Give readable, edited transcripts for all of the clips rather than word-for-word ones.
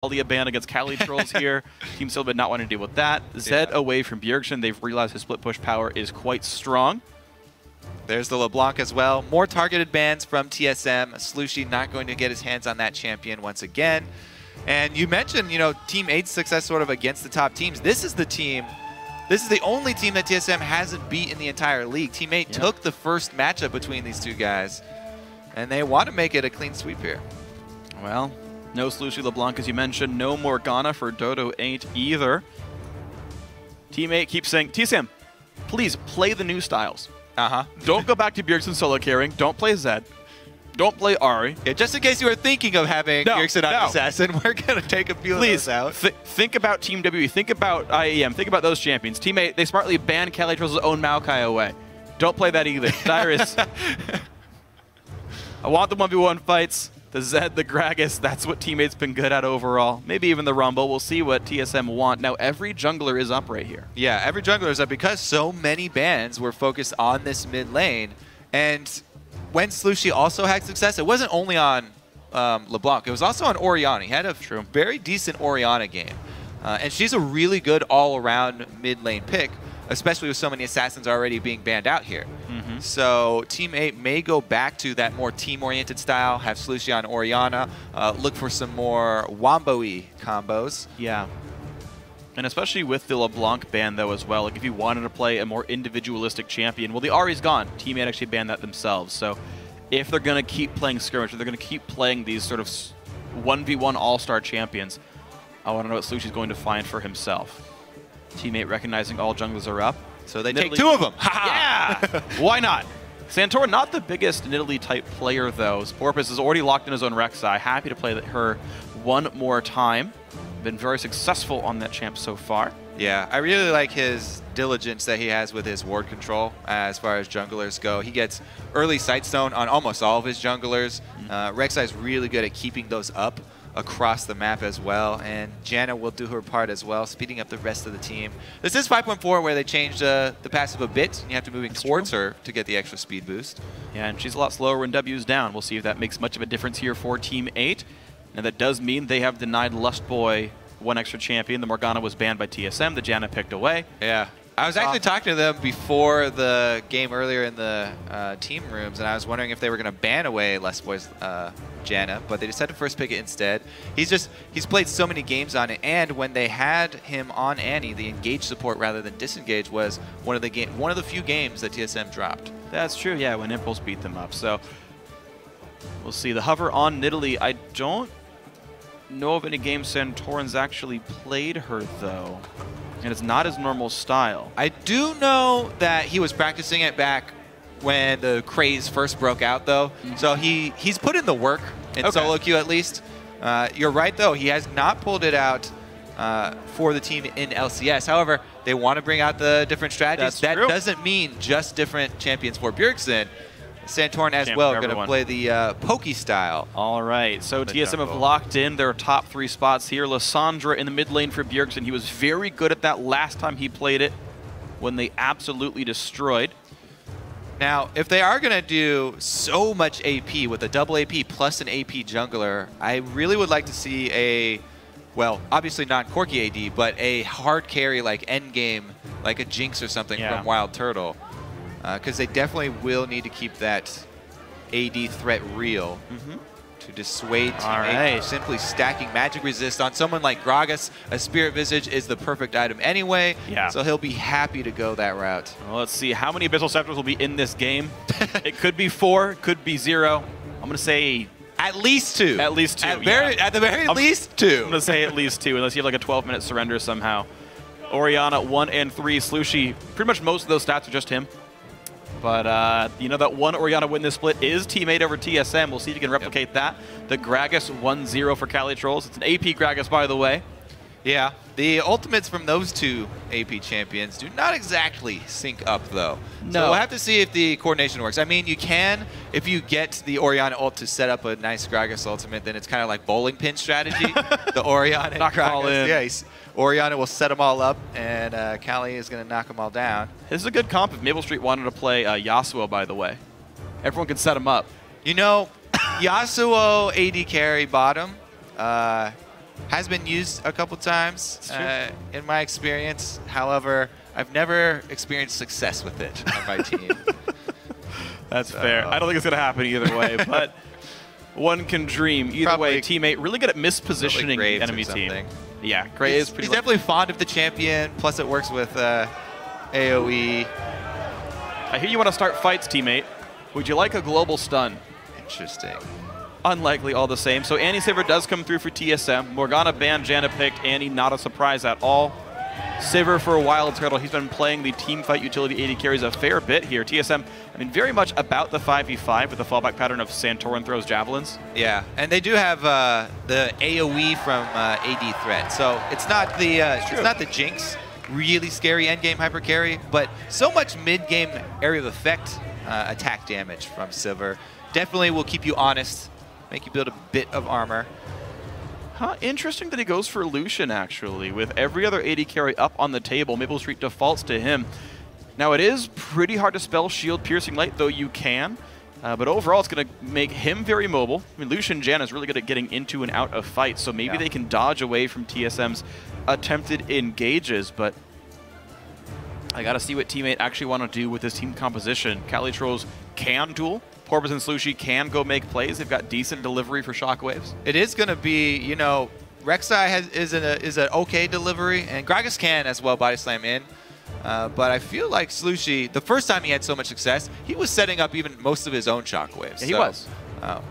a ban against CaliTrolz here. Team Solomid not wanting to deal with that. Zed away from Bjergsen. They've realized his split push power is quite strong. There's the LeBlanc as well. More targeted bans from TSM. Slooshi not going to get his hands on that champion once again. And you mentioned, you know, Team 8's success sort of against the top teams. This is the team, this is the only team that TSM hasn't beat in the entire league. Team 8 took the first matchup between these two guys, and they want to make it a clean sweep here. Well, no Slooshi LeBlanc, as you mentioned. No Morgana for Dodo 8 either. Team 8 keeps saying, TSM, please play the new styles. Don't go back to Bjergsen solo carrying. Don't play Zed. Don't play Ari. Yeah, just in case you were thinking of having Bjergsen on Assassin, we're going to take a few of those out. Think about Team W. Think about IEM. Think about those champions. Team 8, they smartly banned CaliTrolz's own Maokai away. Don't play that either. Dyrus. I want the 1v1 fights. The Zed, the Gragas, that's what Team 8's been good at overall. Maybe even the Rumble. We'll see what TSM want. Now, every jungler is up right here. Yeah, every jungler is up because so many bans were focused on this mid lane. And when Slooshi also had success, it wasn't only on LeBlanc. It was also on Orianna. He had a very decent Orianna game. And she's a really good all-around mid lane pick, especially with so many assassins already being banned out here. So Team 8 may go back to that more team-oriented style, have Slooshi on Orianna, look for some more wombo-y combos. Yeah. And especially with the LeBlanc ban, though, as well. Like, if you wanted to play a more individualistic champion, well, the Ahri's gone. Team 8 actually banned that themselves. So if they're going to keep playing skirmish, or they're going to keep playing these sort of 1v1 all-star champions, I want to know what Slooshi's going to find for himself. Team 8 recognizing all junglers are up. So they take two of them. Yeah! Why not? Santorin, not the biggest Nidalee type player, though. Porpoise has already locked in his own Rek'Sai. Happy to play her one more time. Been very successful on that champ so far. Yeah, I really like his diligence that he has with his ward control as far as junglers go. He gets early sightstone on almost all of his junglers. Rek'Sai is really good at keeping those up across the map as well, and Janna will do her part as well, speeding up the rest of the team. This is 5.4 where they changed the passive a bit. You have to move towards her to get the extra speed boost. Yeah, and she's a lot slower when W's down. We'll see if that makes much of a difference here for Team 8. Now that does mean they have denied Lustboy one extra champion. The Morgana was banned by TSM. The Janna picked away. Yeah. I was actually talking to them before the game earlier in the team rooms, and I was wondering if they were going to ban away Lustboy's Janna, but they decided to first pick it instead. He's played so many games on it, and when they had him on Annie, the engage support rather than disengage was one of the few games that TSM dropped. That's true, yeah, when Impulse beat them up. So we'll see. The hover on Nidalee. I don't know of any games Santorin's actually played her, though. And it's not his normal style. I do know that he was practicing it back when the craze first broke out, though. So he's put in the work in solo queue at least. You're right, though. He has not pulled it out for the team in LCS. However, they want to bring out the different strategies. That doesn't mean just different champions for Bjergsen. Santorin as well going to play the pokey style. All right, so TSM have locked in their top 3 spots here. Lissandra in the mid lane for Bjergsen. He was very good at that last time he played it when they absolutely destroyed. Now, if they are going to do so much AP with a double AP plus an AP jungler, I really would like to see a, well, obviously not Corki AD, but a hard carry like endgame, like a Jinx or something from Wildturtle. Because they definitely will need to keep that AD threat real to dissuade Team 8 from simply stacking magic resist on someone like Gragas. A Spirit Visage is the perfect item anyway, so he'll be happy to go that route. Well, let's see how many Abyssal Scepters will be in this game. It could be 4, could be 0. I'm going to say at least 2. At least 2. At the very least 2. I'm going to say at least 2, unless you have like a 12-minute surrender somehow. Orianna 1 and 3. Slooshi, pretty much most of those stats are just him. But you know that one Orianna win this split is Team 8 over TSM. We'll see if you can replicate that. The Gragas 1-0 for CaliTrolz. It's an AP Gragas, by the way. Yeah, the ultimates from those 2 AP champions do not exactly sync up, though. No. So we'll have to see if the coordination works. I mean, you can, if you get the Orianna ult to set up a nice Gragas ultimate, then it's kind of like bowling pin strategy. The Orianna and Gragas. Yeah, Orianna will set them all up, and Cali is going to knock them all down. This is a good comp if maplestreet wanted to play Yasuo, by the way. Everyone can set him up. You know, Yasuo AD carry bottom. has been used a couple times in my experience. However, I've never experienced success with it on my team. That's fair. I don't think it's going to happen either way, but one can dream. Either way, teammate really good at mispositioning the enemy team. Yeah, Graves is pretty. He's definitely fond of the champion. Plus, it works with AoE. I hear you want to start fights, teammate. Would you like a global stun? Interesting. Unlikely all the same. So Annie Sivir does come through for TSM. Morgana banned, Janna picked. Annie, not a surprise at all. Sivir for Wildturtle. He's been playing the team fight utility AD carries a fair bit here. TSM, I mean, very much about the 5v5 with the fallback pattern of Santorin throws javelins. Yeah, and they do have the AoE from AD threat, so it's not the Jinx, really scary endgame hyper carry, but so much mid-game area of effect attack damage from Sivir. Definitely will keep you honest, make you build a bit of armor. Huh, interesting that he goes for Lucian, actually. With every other AD carry up on the table, maplestreet defaults to him. Now, it is pretty hard to spell Shield Piercing Light, though you can. But overall, it's going to make him very mobile. I mean, Lucian and Janna is really good at getting into and out of fights, so maybe they can dodge away from TSM's attempted engages. But I got to see what teammate actually want to do with this team composition. CaliTrolz can duel. Porpoise and Slooshi can go make plays. They've got decent delivery for shockwaves. It is going to be, you know, Rek'Sai is an okay delivery, and Gragas can as well body slam in. But I feel like Slooshi, the first time he had so much success, he was setting up even most of his own shockwaves. Yeah, he was.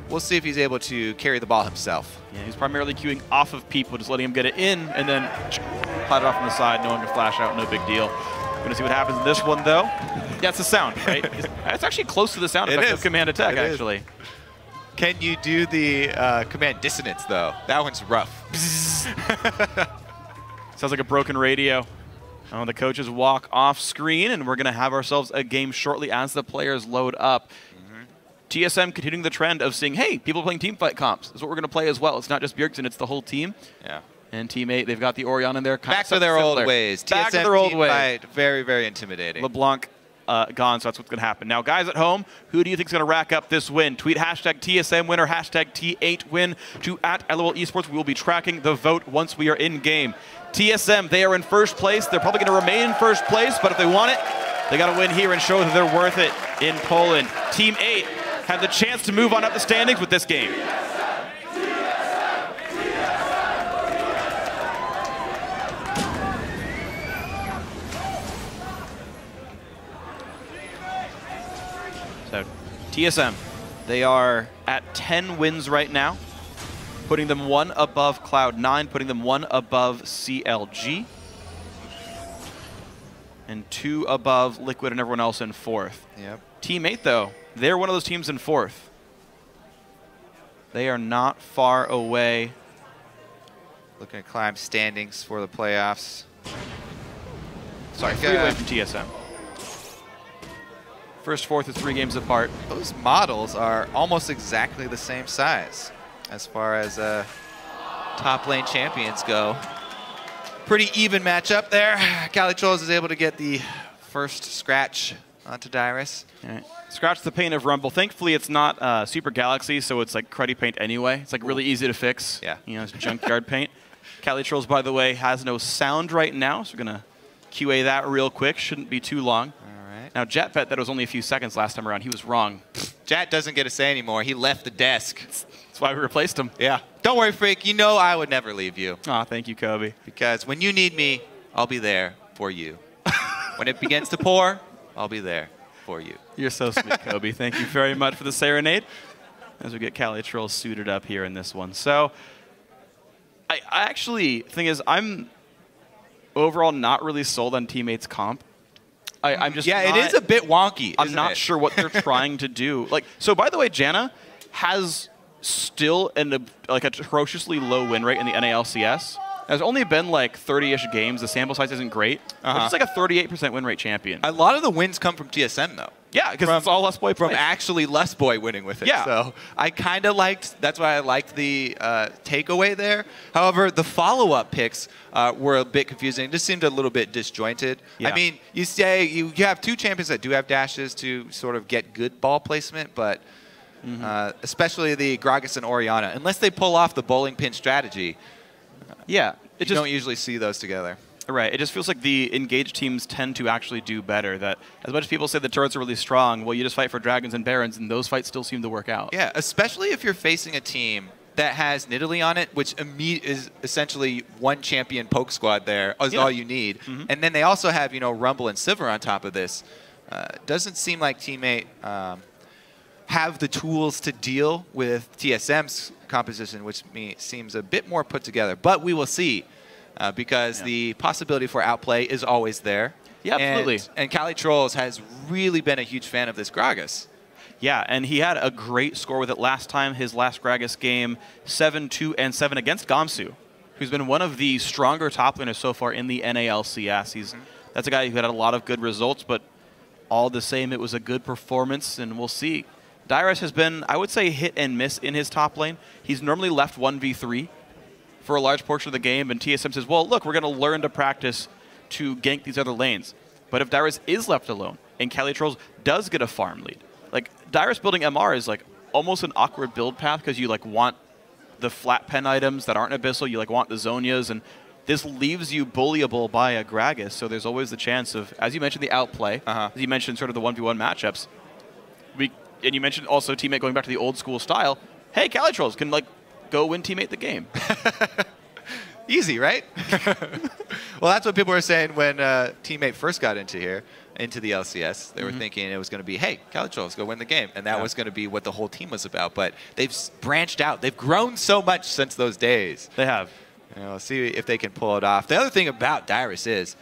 We'll see if he's able to carry the ball himself. Yeah, he's primarily queuing off of people, just letting him get it in, and then plat it off on the side. No one can flash out, no big deal. We're going to see what happens in this one, though. Yeah, it's the sound, right? It's actually close to the sound effect of Command Attack, actually. Can you do the Command Dissonance, though? That one's rough. Sounds like a broken radio. Oh, the coaches walk off screen, and we're going to have ourselves a game shortly as the players load up. TSM continuing the trend of seeing, hey, people playing teamfight comps. That's what we're going to play as well. It's not just Bjergsen, it's the whole team. Yeah. And teammate, they've got the Orianna in there. Back to their old ways. Back to their old ways. Very, very intimidating. LeBlanc gone, so that's what's going to happen. Now, guys at home, who do you think is going to rack up this win? Tweet hashtag TSM winner, hashtag T8 win to @LOL Esports. We will be tracking the vote once we are in game. TSM, they are in first place. They're probably going to remain in first place, but if they want it, they got to win here and show that they're worth it in Poland. Team 8 have the chance to move on up the standings with this game. So, TSM, they are at 10 wins right now, putting them one above Cloud9, putting them one above CLG, and 2 above Liquid and everyone else in 4th. Yep. Team 8, though, they're one of those teams in 4th. They are not far away. Looking to climb standings for the playoffs. Sorry, 3 away from TSM. First, 4th is 3 games apart. Those models are almost exactly the same size as far as top lane champions go. Pretty even matchup there. CaliTrolz is able to get the first scratch onto Dyrus. All right. Scratch the paint of Rumble. Thankfully, it's not Super Galaxy, so it's like cruddy paint anyway. It's like really easy to fix. Yeah. You know, it's junkyard paint. CaliTrolz, by the way, has no sound right now, so we're going to QA that real quick. Shouldn't be too long. Now, Jatt bet that it was only a few seconds last time around. He was wrong. Jatt doesn't get a say anymore. He left the desk. That's why we replaced him. Yeah. Don't worry, Phreak. You know I would never leave you. Aw, thank you, Kobe. Because when you need me, I'll be there for you. When it begins to pour, I'll be there for you. You're so sweet, Kobe. Thank you very much for the serenade as we get CaliTrolz suited up here in this one. So, I actually, thing is, I'm overall not really sold on teammates comp. I'm just it is a bit wonky. I'm not sure what they're trying to do. Like, so by the way, Janna has still an like atrociously low win rate in the NALCS. There's only been like 30-ish games. The sample size isn't great. But it's like a 38% win rate champion. A lot of the wins come from TSM though. Yeah, because it's all Lustboy from actually Lustboy winning with it. Yeah. So I kind of liked, that's why I liked the takeaway there. However, the follow-up picks were a bit confusing. It just seemed a little bit disjointed. Yeah. I mean, you say you have 2 champions that do have dashes to sort of get good ball placement, but especially the Gragas and Orianna, unless they pull off the bowling pin strategy, Yeah. You don't usually see those together. Right. It just feels like the engaged teams tend to actually do better. That as much as people say the turrets are really strong, well, you just fight for dragons and barons, and those fights still seem to work out. Yeah, especially if you're facing a team that has Nidalee on it, which is essentially one champion poke squad there is all you need. And then they also have, you know, Rumble and Sivir on top of this. Doesn't seem like Team8 have the tools to deal with TSM's composition, which seems a bit more put together. But we will see. Because the possibility for outplay is always there. Yeah, absolutely. And CaliTrolz has really been a huge fan of this Gragas. Yeah, and he had a great score with it last time, his last Gragas game, 7-2 and 7 against Gamsu, who's been one of the stronger top laners so far in the NALCS. That's a guy who had a lot of good results, but all the same, it was a good performance, and we'll see. Dyrus has been, I would say, hit and miss in his top lane. He's normally left 1v3. For a large portion of the game, and TSM says, well, look, we're going to learn to practice to gank these other lanes. But if Dyrus is left alone, and CaliTrolz does get a farm lead, like, Dyrus building MR is, like, almost an awkward build path, because you, like, want the flat pen items that aren't Abyssal, you, like, want the Zhonya's, and this leaves you bullyable by a Gragas, so there's always the chance of, as you mentioned, the outplay, as you mentioned, sort of the 1v1 matchups, and you mentioned also Team8 going back to the old school style. Hey, CaliTrolz can, like, go win Team8 the game. Easy, right? Well, that's what people were saying when Team8 first got into the LCS. They were thinking it was going to be, hey, CaliTrolz, go win the game. And that was going to be what the whole team was about. But they've branched out. They've grown so much since those days. They have. You know, see if they can pull it off. The other thing about Dyrus is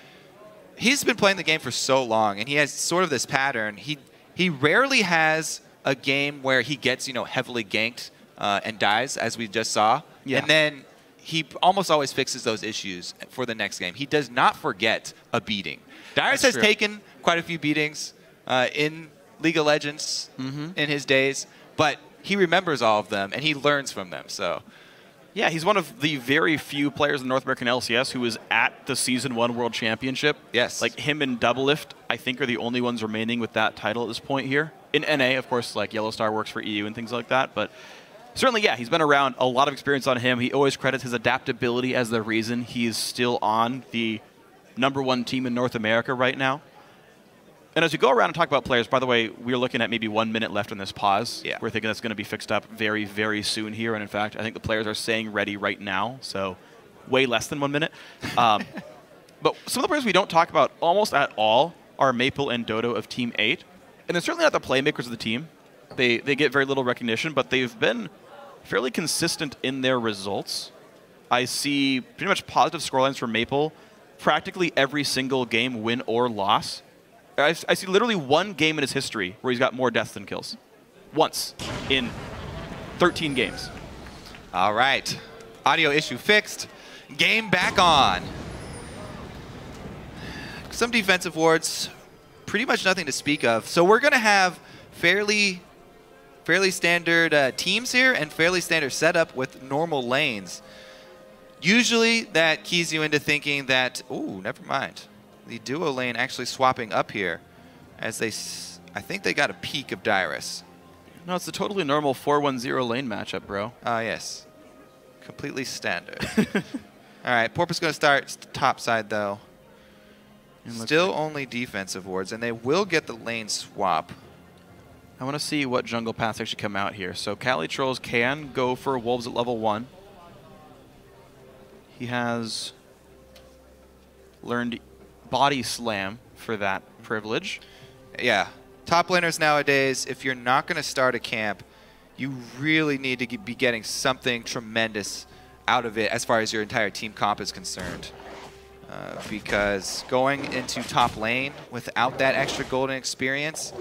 he's been playing the game for so long, and he has sort of this pattern. He rarely has a game where he gets, you know, heavily ganked and dies, as we just saw. Yeah. And then he almost always fixes those issues for the next game. He does not forget a beating. Dyrus has taken quite a few beatings in League of Legends in his days, but he remembers all of them, and he learns from them. So, yeah, he's one of the very few players in North American LCS who is at the Season 1 World Championship. Yes. Like, him and Doublelift, I think, are the only ones remaining with that title at this point here. In NA, of course, like, Yellowstar works for EU and things like that, but certainly, yeah, he's been around, a lot of experience on him. He always credits his adaptability as the reason he's still on the #1 team in North America right now. And as we go around and talk about players, by the way, we're looking at maybe 1 minute left on this pause. Yeah. We're thinking that's going to be fixed up very, very soon here. And in fact, I think the players are saying ready right now, so way less than 1 minute. But some of the players we don't talk about almost at all are Maple and Dodo of Team8. And they're certainly not the playmakers of the team. They get very little recognition, but they've been fairly consistent in their results. I see pretty much positive scorelines for Maple practically every single game, win or loss. I see literally one game in his history where he's got more deaths than kills. Once in 13 games. All right. Audio issue fixed. Game back on. Some defensive wards, pretty much nothing to speak of. So we're going to have fairly standard teams here and fairly standard setup with normal lanes. Usually that keys you into thinking that, ooh, never mind. The duo lane actually swapping up here as I think they got a peek of Dyrus. No, it's a totally normal 4-1-0 lane matchup, bro. Yes. Completely standard. All right, Porpoise going to start top side, though. Still only defensive wards, and they will get the lane swap. I want to see what jungle paths actually come out here. So CaliTrolz can go for Wolves at level 1. He has learned Body Slam for that privilege. Yeah. Top laners nowadays, if you're not going to start a camp, you really need to be getting something tremendous out of it as far as your entire team comp is concerned. Because going into top lane without that extra golden experience,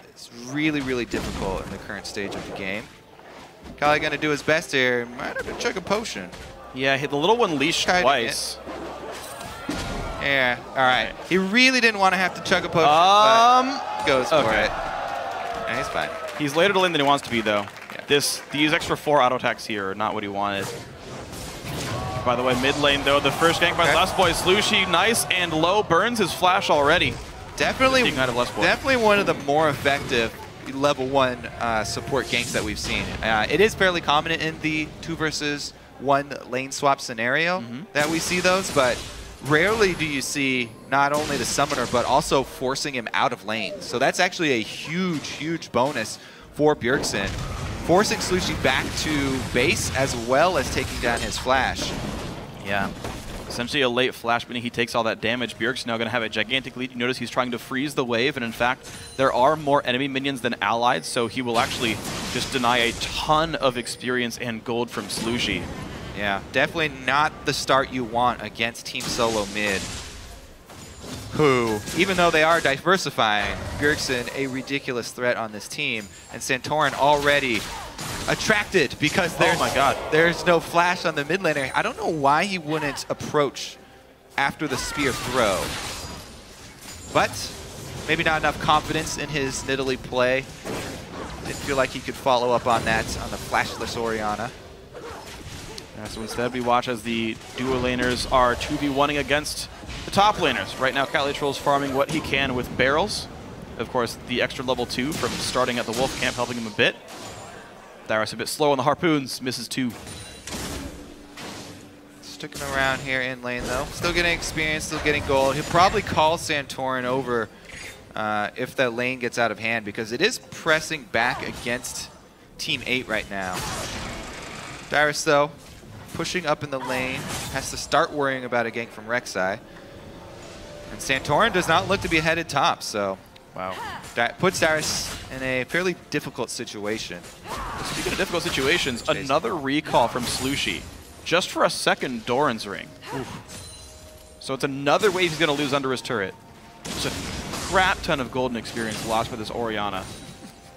it's really, really difficult in the current stage of the game. Kali going to do his best here. Might have to chug a potion. Yeah, hit the little one leashed twice. Yeah, all right. He really didn't want to have to chug a potion, but goes for it. And he's fine. He's later to lane than he wants to be, though. Yeah. These extra 4 auto attacks here are not what he wanted. By the way, mid lane, though, the first gank by Lustboy. Slooshi, nice and low, burns his flash already. Definitely one of the more effective level 1 support ganks that we've seen. It is fairly common in the 2 versus one lane swap scenario that we see those, but rarely do you see not only the summoner, but also forcing him out of lane. So that's actually a huge, huge bonus for Bjergsen, forcing Slooshi back to base as well as taking down his flash. Yeah. Essentially a late flash, meaning he takes all that damage. Bjergsen now going to have a gigantic lead. You notice he's trying to freeze the wave, and in fact, there are more enemy minions than allies, so he will actually just deny a ton of experience and gold from Slooshi. Yeah, definitely not the start you want against Team Solomid, who, even though they are diversifying, Bjergsen a ridiculous threat on this team, and Santorin already attracted because there's no flash on the mid laner. I don't know why he wouldn't approach after the spear throw, but maybe not enough confidence in his Nidalee play. Didn't feel like he could follow up on that on the flashless Orianna. Yeah, so instead we watch as the duo laners are 2v1ing against the top laners. Right now CaliTrolz farming what he can with barrels. Of course, the extra level 2 from starting at the Wolf camp helping him a bit. Dyrus a bit slow on the harpoons, misses 2. Sticking around here in lane though. Still getting experience, still getting gold. He'll probably call Santorin over if that lane gets out of hand, because it is pressing back against Team 8 right now. Dyrus though, pushing up in the lane, has to start worrying about a gank from Rek'Sai. And Santorin does not look to be headed top, so wow. That puts Dyrus in a fairly difficult situation. Speaking of difficult situations, another recall from Slooshi, just for a second Doran's ring. Oof. So it's another wave he's going to lose under his turret. Just a crap ton of golden experience lost for this Orianna.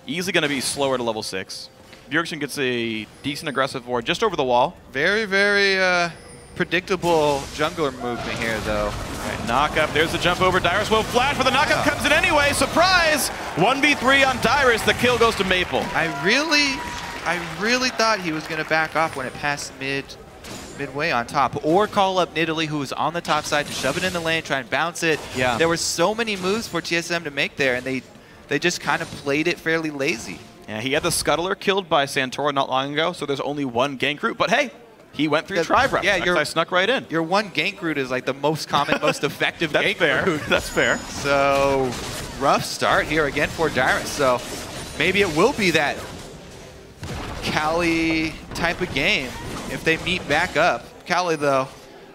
Easily going to be slower to level 6. Bjergsen gets a decent aggressive ward just over the wall. Very, very predictable jungler movement here, though. Right, knock up. There's the jump over. Dyrus will flash, but the knockup comes in anyway. Surprise! 1v3 on Dyrus. The kill goes to Maple. I really thought he was going to back off when it passed midway on top, or call up Nidalee, who was on the top side, to shove it in the lane, try and bounce it. Yeah. There were so many moves for TSM to make there, and they just kind of played it fairly lazy. Yeah, he had the Scuttler killed by Santorin not long ago, so there's only one gank route. But hey, he went through Tribe Rep. Yeah, I snuck right in. Your one gank route is like the most common, most effective gank route. That's fair. So rough start here again for Dyrus. So maybe it will be that Cali type of game if they meet back up. Cali, though,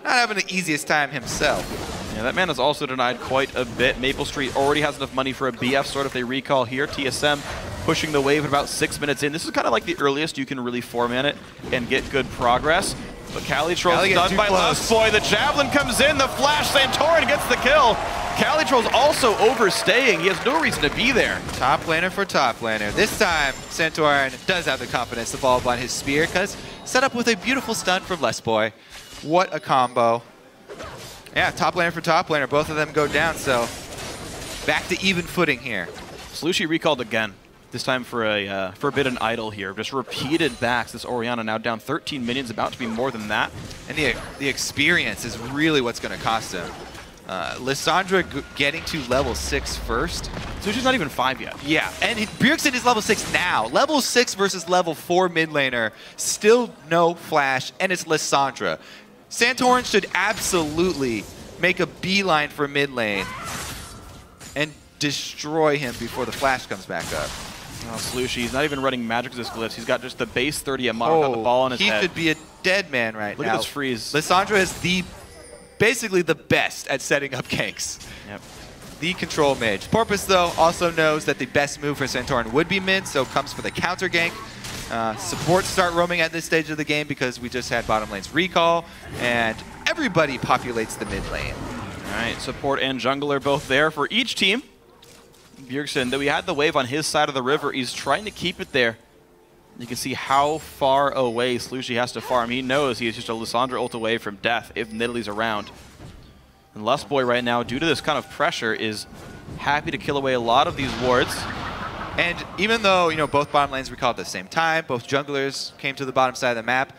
not having the easiest time himself. Yeah, that man is also denied quite a bit. maplestreet already has enough money for a BF sword if they recall here. TSM pushing the wave at about 6 minutes in. This is kind of like the earliest you can really format it and get good progress. But CaliTrolz done by Lustboy. The Javelin comes in, the flash, Santorin gets the kill. CaliTrolz also overstaying. He has no reason to be there. Top laner for top laner. This time, Santorin does have the confidence to follow up on his spear, because set up with a beautiful stun from Lustboy. What a combo. Yeah, top laner for top laner. Both of them go down, so back to even footing here. Slooshi recalled again. This time for a Forbidden Idol here. Just repeated backs. This Orianna now down 13 minions, about to be more than that. And the experience is really what's going to cost him. Lissandra getting to level 6 first. Slushi's not even 5 yet. Yeah, and Bjergsen is level 6 now. Level 6 versus level 4 mid laner. Still no flash, and it's Lissandra. Santorin should absolutely make a beeline for mid lane and destroy him before the flash comes back up. Oh, Slooshi, he's not even running magic resist glyphs. He's got just the base 30 at modern, got the ball on his head. He could be a dead man right now. Look at this freeze. Lissandra is basically the best at setting up ganks. Yep. The control mage. Porpoise, though, also knows that the best move for Santorin would be mid, so comes for the counter gank. Supports start roaming at this stage of the game because we just had bottom lane's recall, and everybody populates the mid lane. All right, support and jungler both there for each team. Bjergsen, though he had the wave on his side of the river, he's trying to keep it there. You can see how far away Slooshi has to farm. He knows he is just a Lissandra ult away from death if Nidalee's around. And Lustboy right now, due to this kind of pressure, is happy to kill away a lot of these wards. And even though, both bottom lanes recalled at the same time, both junglers came to the bottom side of the map,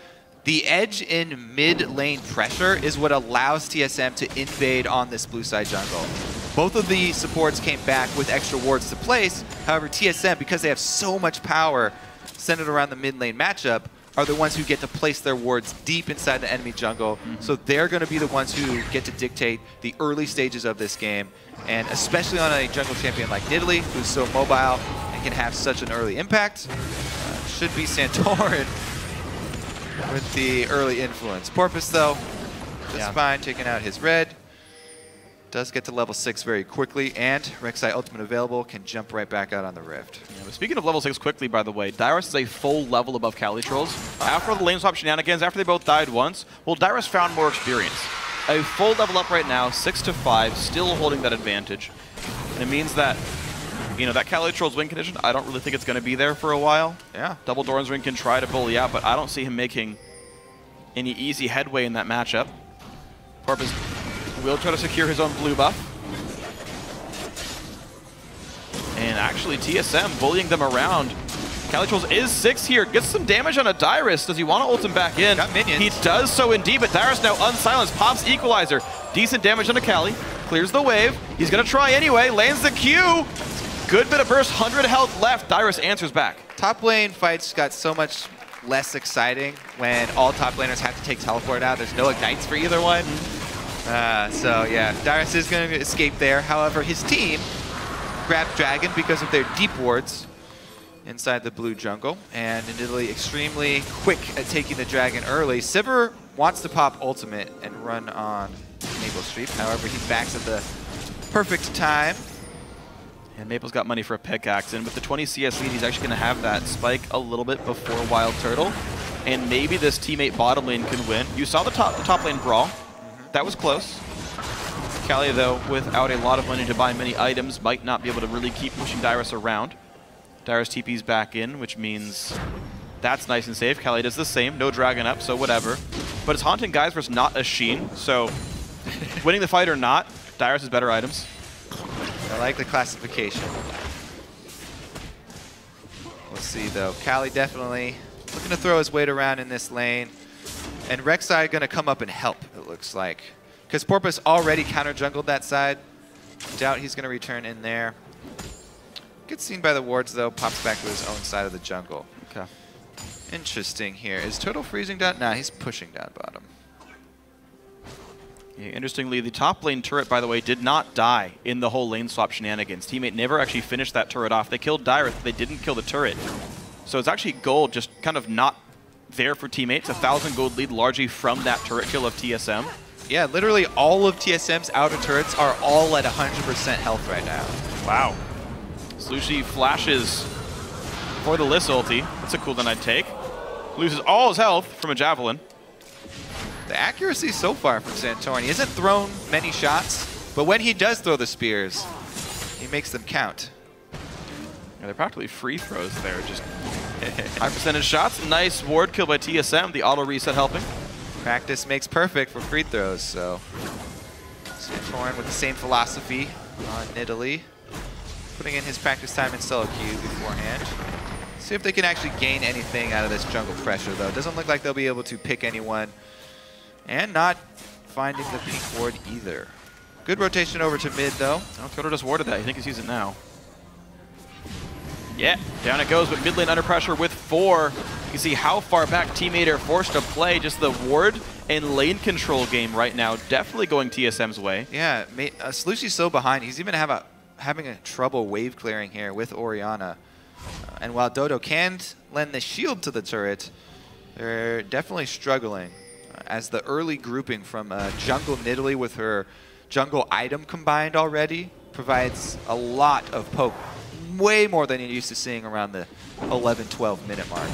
the edge in mid lane pressure is what allows TSM to invade on this blue side jungle. Both of the supports came back with extra wards to place. However, TSM, because they have so much power centered around the mid lane matchup, are the ones who get to place their wards deep inside the enemy jungle. So they're going to be the ones who get to dictate the early stages of this game. And especially on a jungle champion like Nidalee, who's so mobile and can have such an early impact, should be Santorin with the early influence. Porpoise, though, just fine, taking out his red. Does get to level 6 very quickly, and Rek'Sai ultimate available, can jump right back out on the Rift. Yeah, but speaking of level 6 quickly, by the way, Dyrus is a full level above CaliTrolz. After the lane swap shenanigans, after they both died once, well, Dyrus found more experience. A full level up right now, 6-5, still holding that advantage. And it means that, you know, that CaliTrolz win condition, I don't really think it's going to be there for a while. Yeah. Double Doran's Ring can try to bully out, but I don't see him making any easy headway in that matchup. Porpoise will try to secure his own blue buff. And actually, TSM bullying them around. CaliTrolz is 6 here, gets some damage on a Dyrus. Does he want to ult him back in? Got minions. He does so indeed, but Dyrus now unsilenced, pops Equalizer. Decent damage on a Cali, clears the wave. He's going to try anyway, lands the Q. Good bit of burst, 100 health left. Dyrus answers back. Top lane fights got so much less exciting when all top laners have to take teleport out. There's no ignites for either one. So yeah, Dyrus is going to escape there. However, his team grabbed Dragon because of their deep wards inside the blue jungle, and Nidalee extremely quick at taking the Dragon early. Sivir wants to pop ultimate and run on maplestreet. However, he backs at the perfect time. And Maple's got money for a pickaxe, and with the 20 CS lead, he's actually going to have that spike a little bit before Wildturtle, and maybe this teammate bottom lane can win. You saw the top lane brawl. That was close. Cali, though, without a lot of money to buy many items, might not be able to really keep pushing Dyrus around. Dyrus TP's back in, which means that's nice and safe. Cali does the same. No dragon up, so whatever. But it's Haunting Guys versus not a Sheen, so winning the fight or not, Dyrus has better items. I like the classification. We'll see, though. Cali definitely looking to throw his weight around in this lane. And Rek'Sai going to come up and help, it looks like. Because Porpoise already counter-jungled that side. Doubt he's going to return in there. Gets seen by the wards, though. Pops back to his own side of the jungle. Okay. Interesting here. Is Total freezing down? Nah, he's pushing down bottom. Yeah, interestingly, the top lane turret, by the way, did not die in the whole lane swap shenanigans. Teammate never actually finished that turret off. They killed Dyrus, but they didn't kill the turret. So it's actually gold, just kind of not there for teammates. 1,000 gold lead largely from that turret kill of TSM. Yeah, literally all of TSM's outer turrets are all at 100% health right now. Wow. Slooshi flashes for the Liss ulti. That's a cooldown I'd take. Loses all his health from a javelin. The accuracy so far from Santorin. He hasn't thrown many shots, but when he does throw the spears, he makes them count. Yeah, they're practically free throws there. Just high percentage shots. Nice ward kill by TSM. The auto reset helping. Practice makes perfect for free throws, so Santorin with the same philosophy on Nidalee. Putting in his practice time in solo queue beforehand. See if they can actually gain anything out of this jungle pressure, though. Doesn't look like they'll be able to pick anyone. And not finding the pink ward either. Good rotation over to mid, though. Oh, Toto just warded that. I think he's using it now. Yeah, down it goes, but mid lane under pressure with 4. You can see how far back teammate are forced to play. Just the ward and lane control game right now. Definitely going TSM's way. Yeah, Slooshi's so behind. He's even having a trouble wave clearing here with Orianna. And while Dodo can lend the shield to the turret, they're definitely struggling. As the early grouping from jungle Nidalee with her jungle item combined already provides a lot of poke. Way more than you're used to seeing around the 11-12 minute mark.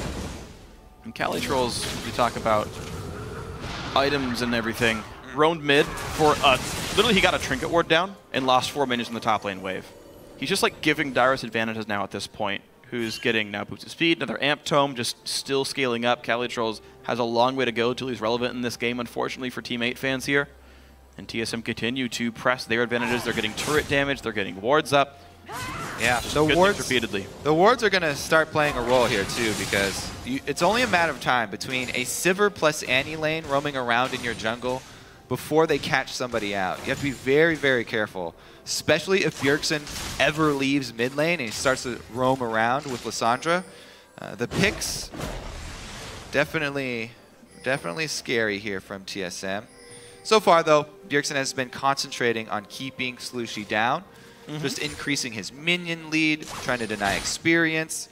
And CaliTrolz, we talk about items and everything, roamed mid for literally he got a trinket ward down and lost 4 minions in the top lane wave. He's just like giving Dyrus advantages now at this point, who's getting now boost of speed, another amp tome, just still scaling up. CaliTrolz has a long way to go till he's relevant in this game, unfortunately for Team 8 fans here. And TSM continue to press their advantages. They're getting turret damage, they're getting wards up. Yeah, the wards repeatedly. The wards are going to start playing a role here too, because it's only a matter of time between a Sivir plus Annie lane roaming around in your jungle before they catch somebody out. You have to be very, very careful, especially if Bjergsen ever leaves mid lane and he starts to roam around with Lissandra. The picks Definitely scary here from TSM. So far, though, Bjergsen has been concentrating on keeping Slooshi down, just increasing his minion lead, trying to deny experience.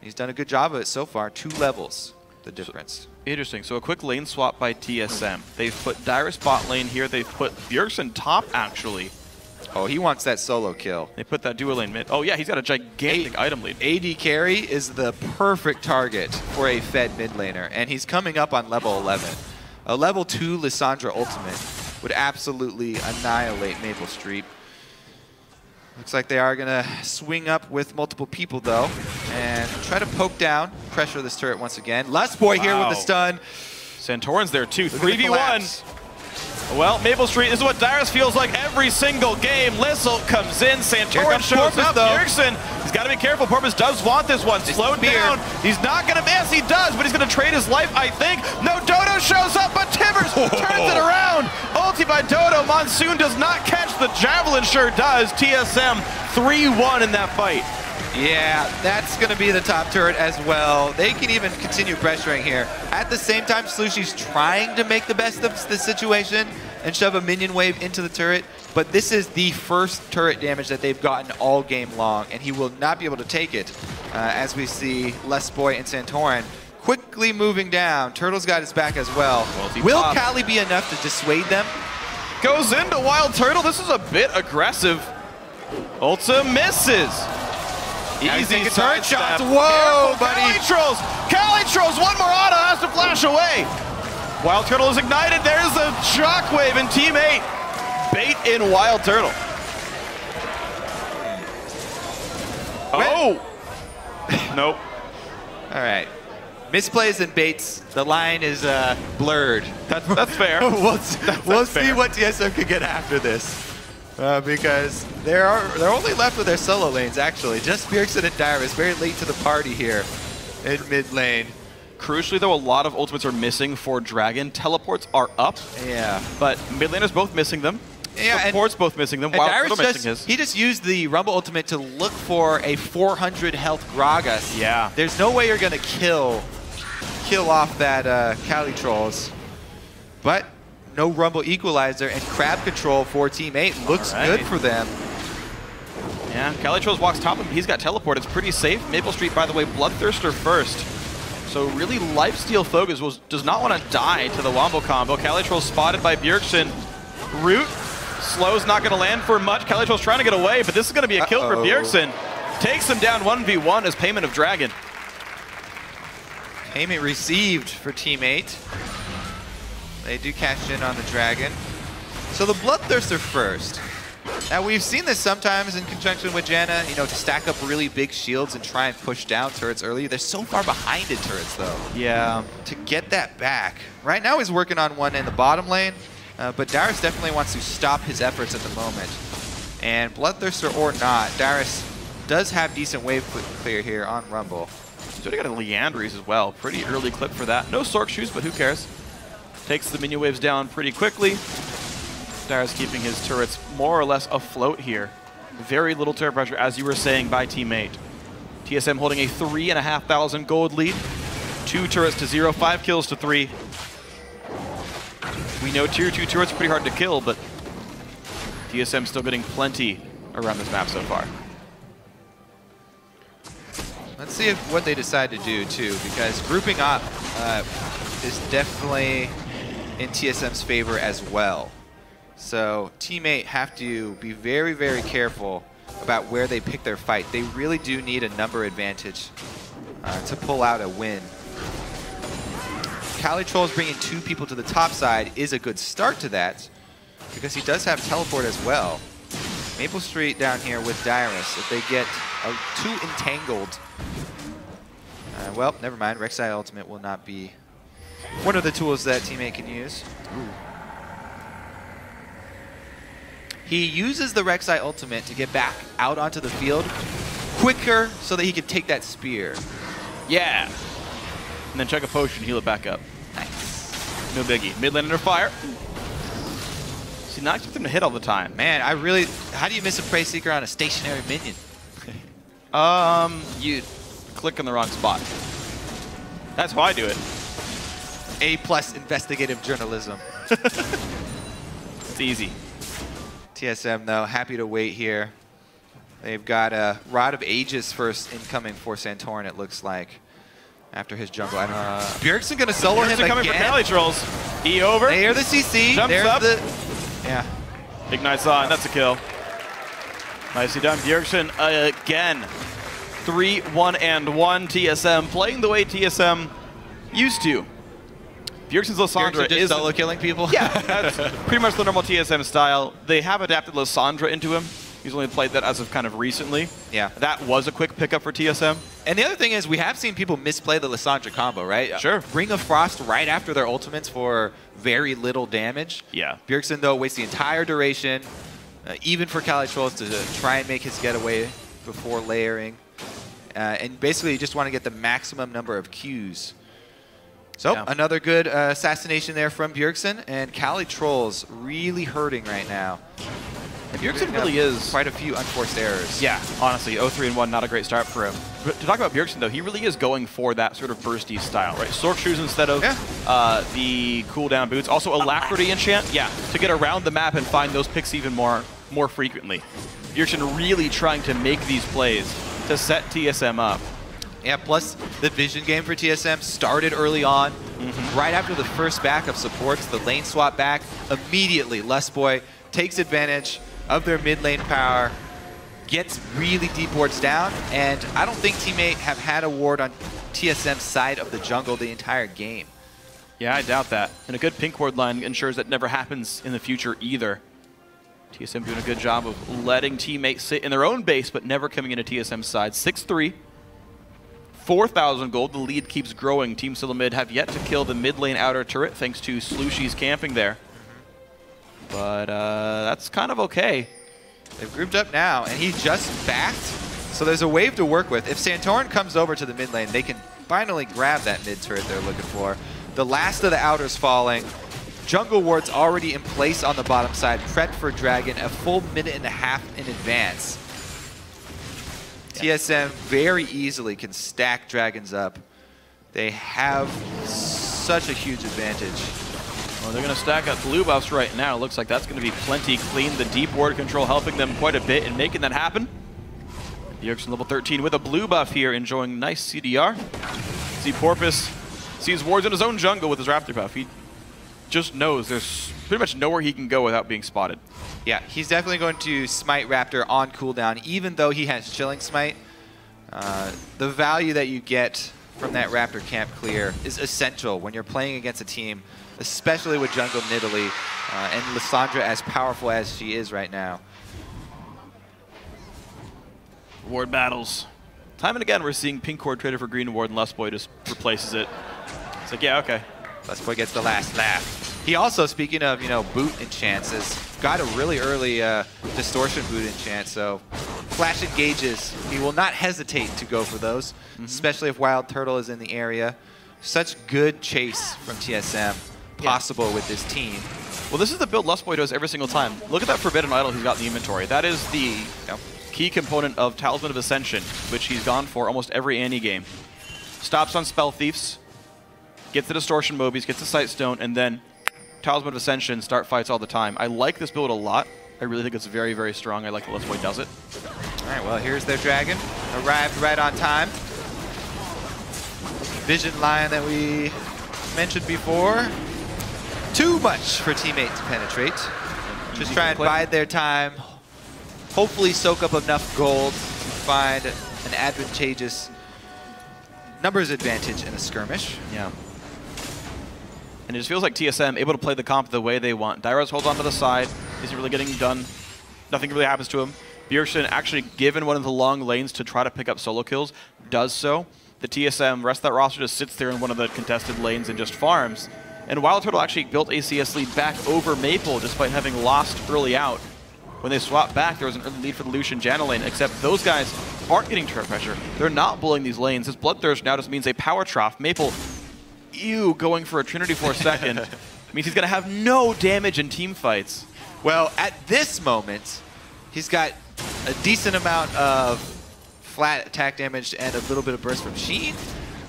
He's done a good job of it so far. 2 levels, the difference. Interesting. So a quick lane swap by TSM. They've put Dyrus bot lane here. They've put Bjergsen top, actually. Oh, he wants that solo kill. They put that duo lane mid. Oh, yeah, he's got a gigantic item lead. AD carry is the perfect target for a fed mid laner, and he's coming up on level 11. A level 2 Lissandra ultimate would absolutely annihilate maplestreet. Looks like they are going to swing up with multiple people, though, and try to poke down, pressure this turret once again. Lustboy here with the stun. Santorin's there, too. 3v1. Well, maplestreet, this is what Dyrus feels like every single game. Lissel comes in, Santorin shows up, Bjergsen. He's got to be careful. Porpoise does want this one. Slowed down. He's not going to miss. He does, but he's going to trade his life, I think. No, Dodo shows up, but Timbers turns it around. Ulti by Dodo. Monsoon does not catch. The Javelin sure does. TSM 3-1 in that fight. Yeah, that's going to be the top turret as well. They can even continue pressuring here. At the same time, Slooshi's trying to make the best of the situation and shove a minion wave into the turret, but this is the first turret damage that they've gotten all game long, and he will not be able to take it, as we see Lustboy and Santorin quickly moving down. Turtle's got his back as well. Will Cali be enough to dissuade them? Goes into Wildturtle. This is a bit aggressive. Ulta misses. Easy turret shots. Whoa, buddy. CaliTrolz, one more auto, has to flash away. Wildturtle is ignited. There's a shockwave, and Team 8 bait in Wildturtle. Oh! Nope. All right. Misplays and baits. The line is blurred. That's fair. We'll see what TSM can get after this. Because they're only left with their solo lanes, actually. Just Bjergsen and Dyrus, very late to the party here in mid lane. Crucially, though, a lot of ultimates are missing for Dragon. Teleports are up. Yeah. But mid laners both missing them. Yeah, Support's both missing them. Dyrus he just used the Rumble ultimate to look for a 400 health Gragas. Yeah. There's no way you're going to kill off that CaliTrolz. But no Rumble equalizer and crab control for Team 8 looks good for them. Yeah, CaliTrolz walks top of him. He's got teleport. It's pretty safe. maplestreet, by the way, Bloodthirster first. So really lifesteal focus does not want to die to the Wombo combo. CaliTrolz spotted by Bjergsen. Root. Slow's not going to land for much. CaliTrolz trying to get away, but this is going to be a kill for Bjergsen. Takes him down 1v1 as payment of Dragon. Payment received for Team 8. They do cash in on the Dragon. So the Bloodthirster first. Now we've seen this sometimes in conjunction with Janna, you know, to stack up really big shields and try and push down turrets early. They're so far behind in turrets though. Yeah. To get that back. Right now he's working on one in the bottom lane, but Dyrus definitely wants to stop his efforts at the moment. And Bloodthirster or not, Dyrus does have decent wave clear here on Rumble. He's already got a Leandries as well. Pretty early clip for that. No Sork shoes, but who cares? Takes the minion waves down pretty quickly. Dyrus keeping his turrets more or less afloat here. Very little turret pressure, as you were saying, by Team 8. TSM holding a 3,500 gold lead. 2 turrets to 0, 5 kills to 3. We know tier 2 turrets are pretty hard to kill, but TSM still getting plenty around this map so far. Let's see what they decide to do too, because grouping up is definitely in TSM's favor as well. So Team 8 have to be very, very careful about where they pick their fight. They really do need a number advantage to pull out a win. CaliTrolz bringing 2 people to the top side is a good start to that, because he does have teleport as well. maplestreet down here with Dyrus, if they get too entangled. Well, never mind. Rek'Sai ultimate will not be one of the tools that Team 8 can use. Ooh. He uses the Rek'Sai ultimate to get back out onto the field quicker so that he can take that spear. Yeah. And then check a potion, heal it back up. Nice. No biggie. Mid lane under fire. See, not expect him to hit all the time. Man, how do you miss a Prey Seeker on a stationary minion? You click in the wrong spot. That's how I do it. A+ investigative journalism. It's easy. TSM, though, happy to wait here. They've got a Rod of Ages first incoming for Santorin, it looks like, after his jungle. Bjergsen going to solo him again. Coming for CaliTrolz. E over. They hear the CC. Jumps There's up. Yeah. Ignites on. That's a kill. Nicely done. Bjergsen again. 3-1-1 TSM. Playing the way TSM used to. Bjergsen's Lissandra is solo killing people? Yeah, that's pretty much the normal TSM style. They have adapted Lissandra into him. He's only played that as of kind of recently. Yeah. That was a quick pickup for TSM. And the other thing is we have seen people misplay the Lissandra combo, right? Sure. Ring of Frost right after their ultimates for very little damage. Yeah. Bjergsen, though, wastes the entire duration, even for CaliTrolz to try and make his getaway before layering. And basically you just want to get the maximum number of Qs. So yeah. Another good assassination there from Bjergsen, and CaliTrolz really hurting right now. And Bjergsen really is quite a few unforced errors. Yeah, honestly, 0-3-1, not a great start for him. But to talk about Bjergsen, though, he really is going for that sort of bursty style, right? Sork shoes instead of the cooldown boots. Also, Alacrity enchant, to get around the map and find those picks even more frequently. Bjergsen really trying to make these plays to set TSM up. Yeah, plus the vision game for TSM started early on. Right after the first backup supports, the lane swap back, immediately Lustboy takes advantage of their mid lane power, gets really deep wards down, and I don't think Team8 have had a ward on TSM's side of the jungle the entire game. Yeah, I doubt that. And a good pink ward line ensures that never happens in the future either. TSM doing a good job of letting Team8 sit in their own base, but never coming into TSM's side. 6-3. 4,000 gold. The lead keeps growing. Team Solomid have yet to kill the mid lane outer turret thanks to Slooshi's camping there. But that's kind of okay. They've grouped up now, and he just backed. So there's a wave to work with. If Santorin comes over to the mid lane, they can finally grab that mid turret they're looking for. The last of the outers falling. Jungle ward's already in place on the bottom side. Prepped for Dragon a full minute and a half in advance. TSM very easily can stack Dragons up. They have such a huge advantage. Well, they're going to stack up blue buffs right now. Looks like that's going to be plenty clean. The deep ward control helping them quite a bit in making that happen. Bjergsen level 13 with a blue buff here, enjoying nice CDR. See Porpoise sees wards in his own jungle with his Raptor buff. He just knows there's pretty much nowhere he can go without being spotted. Yeah, he's definitely going to smite Raptor on cooldown, even though he has Chilling Smite. The value that you get from that Raptor camp clear is essential when you're playing against a team, especially with jungle Nidalee and Lissandra as powerful as she is right now. Ward battles. Time and again, we're seeing pink ward traded for green ward, and Lustboy just replaces it. It's like, yeah, okay. Lustboy gets the last laugh. He also, speaking of, boot enchants, has got a really early distortion boot enchant, so flash engages. He will not hesitate to go for those, especially if Wildturtle is in the area. Such good chase from TSM possible with this team. Well, this is the build Lustboy does every single time. Look at that Forbidden Idol he's got in the inventory. That is the key component of Talisman of Ascension, which he's gone for almost every Annie game. Stops on Spell Thieves, gets the Distortion Mobies, gets the Sightstone, and then Talisman of Ascension, start fights all the time. I like this build a lot. I really think it's very, very strong. I like the Lustboy does it. All right, well, here's their Dragon. Arrived right on time. Vision line that we mentioned before. Too much for Team8 to penetrate. Just try and bide their time. Hopefully soak up enough gold to find an advantageous numbers advantage in a skirmish. Yeah. And it just feels like TSM able to play the comp the way they want. Dyrus holds onto the side. Isn't really getting done. Nothing really happens to him. Bjergsen, actually given one of the long lanes to try to pick up solo kills, does so. The TSM, rest of that roster just sits there in one of the contested lanes and just farms. And Wildturtle actually built a CS lead back over Maple despite having lost early out. When they swapped back, there was an early lead for the Lucian Janna lane, except those guys aren't getting turret pressure. They're not bullying these lanes. His Bloodthirst now just means a power trough. Maple, going for a Trinity for a second, means he's going to have no damage in team fights. Well, at this moment, he's got a decent amount of flat attack damage and a little bit of burst from Sheen,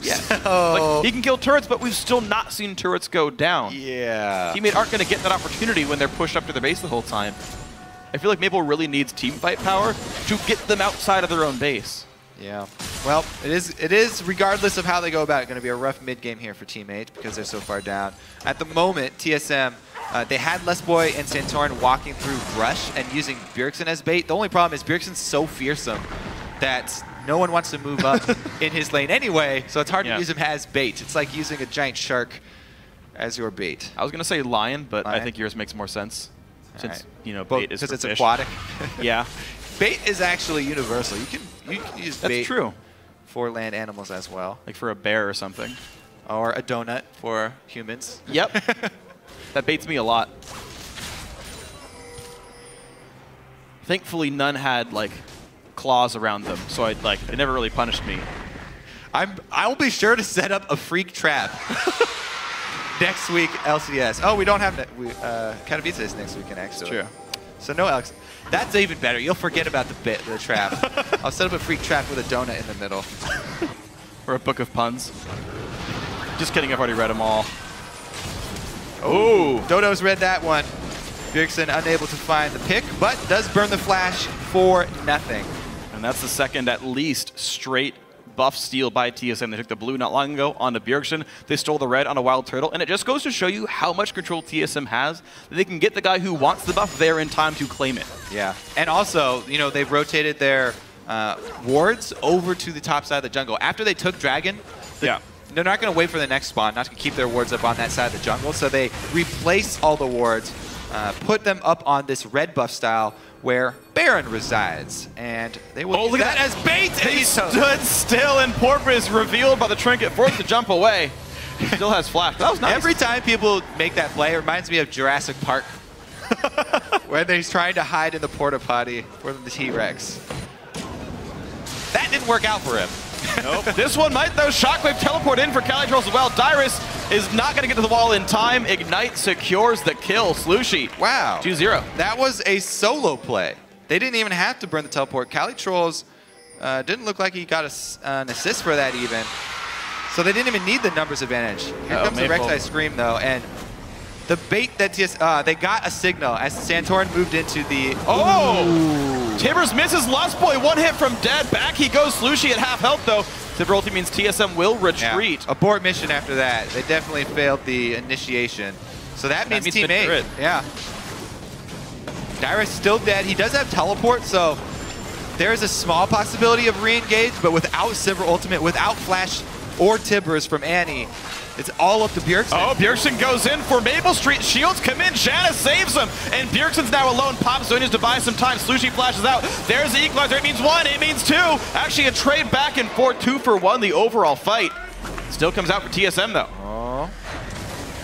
yet. Oh. Like, he can kill turrets, but we've still not seen turrets go down. Yeah. Teammates aren't going to get that opportunity when they're pushed up to their base the whole time. I feel like Maple really needs team fight power to get them outside of their own base. Yeah. Well, it is regardless of how they go about it, going to be a rough mid game here for Team 8 because they're so far down. At the moment, TSM, they had Lustboy and Santorin walking through Rush and using Bjergsen as bait. The only problem is Bjergsen's so fearsome that no one wants to move up in his lane anyway, so it's hard to use him as bait. It's like using a giant shark as your bait. I was going to say lion, but I think yours makes more sense. Since, you know, bait is for because it's fish. aquatic. Yeah. Bait is actually universal. You can use bait That's true. for land animals as well. Like for a bear or something. Or a donut for humans. Yep. That baits me a lot. Thankfully, none had like claws around them, so it never really punished me. I'll be sure to set up a Phreak trap next week LCS. Oh, we don't have Katowice is next weekend actually. True. So no Alex. That's even better. You'll forget about the trap. I'll set up a Phreak trap with a donut in the middle. Or a book of puns. Just kidding, I've already read them all. Oh, Dodo's read that one. Bjergsen unable to find the pick, but does burn the flash for nothing. And that's the second, at least, straight buff steal by TSM. They took the blue not long ago onto Bjergsen. They stole the red on a Wildturtle. And it just goes to show you how much control TSM has, that they can get the guy who wants the buff there in time to claim it. Yeah. And also, you know, they've rotated their wards over to the top side of the jungle. After they took Dragon, they're not going to wait for the next spawn, not to keep their wards up on that side of the jungle. So they replace all the wards, put them up on this red buff style where Baron resides. And they will use that as bait. He stood still, and Porpoise revealed by the trinket, forced to jump away. Still has flash. That was nice. Every time people make that play, it reminds me of Jurassic Park. When he's trying to hide in the porta potty for the T-Rex. That didn't work out for him. Nope. This one might, though. Shockwave teleport in for CaliTrolz as well. Dyrus is not going to get to the wall in time. Ignite secures the kill. Slooshi. Wow. 2-0. That was a solo play. They didn't even have to burn the teleport. CaliTrolz didn't look like he got an assist for that even. So they didn't even need the numbers advantage. Here comes the Rek'Sai Scream, though. And the bait that they got a signal as Santorin moved into the... Oh! Tibbers misses Lustboy. One hit from dead. Back he goes. Slooshi at half health, though. Tibber ulti means TSM will retreat. Yeah. Abort mission after that. They definitely failed the initiation. So that means Team 8. Yeah. Dyrus still dead. He does have teleport, so there is a small possibility of re-engage, but without Sivir ultimate, without flash or Tibbers from Annie, it's all up to Bjergsen. Oh, Bjergsen goes in for maplestreet. Shields come in. Janna saves him. And Bjergsen's now alone. Pops, so he needs to buy some time. Slooshi flashes out. There's the equalizer. It means one. It means two. Actually, a trade back and forth. 2-for-1, the overall fight. Still comes out for TSM, though. Oh.